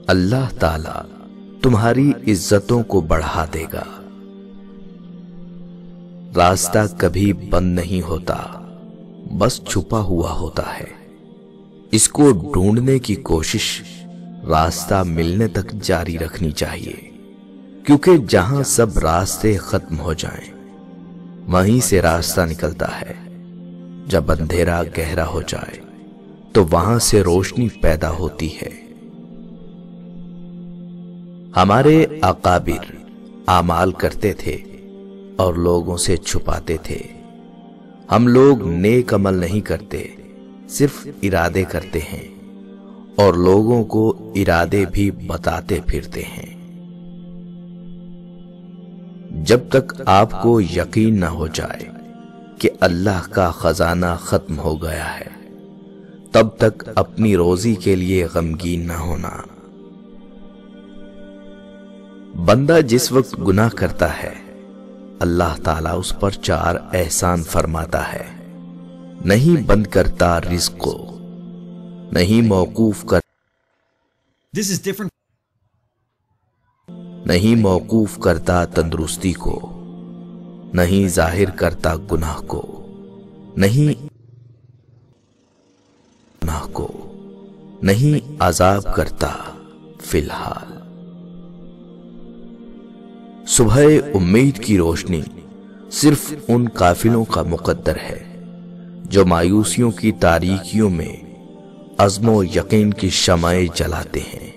اللہ تعالی تمہاری عزتوں کو بڑھا دے گا۔ راستہ کبھی بند نہیں ہوتا، بس چھپا ہوا ہوتا ہے۔ اس کو ڈھونڈنے کی کوشش راستہ ملنے تک جاری رکھنی چاہیے، کیونکہ جہاں سب راستے ختم ہو جائیں وہیں سے راستہ نکلتا ہے۔ جب اندھیرا گہرا ہو جائے تو وہاں سے روشنی پیدا ہوتی ہے۔ ہمارے اکابر اعمال کرتے تھے اور لوگوں سے چھپاتے تھے۔ ہم لوگ نیک عمل نہیں کرتے، صرف ارادے کرتے ہیں، اور لوگوں کو ارادے بھی بتاتے پھرتے ہیں۔ جب تک آپ کو یقین نہ ہو جائے کہ اللہ کا خزانہ ختم ہو گیا ہے، تب تک اپنی روزی کے لیے غمگین نہ ہونا۔ بندہ جس وقت گناہ کرتا ہے، اللہ تعالیٰ اس پر 4 احسان فرماتا ہے۔ نہیں بند کرتا رزق کو، نہیں موقوف کرتا تندرستی کو، نہیں ظاہر کرتا گناہ کو، نہیں عذاب کرتا فی الحال۔ صبح امید کی روشنی صرف ان قافلوں کا مقدر ہے جو مایوسیوں کی تاریکیوں میں عزم و یقین کی شمعیں جلاتے ہیں۔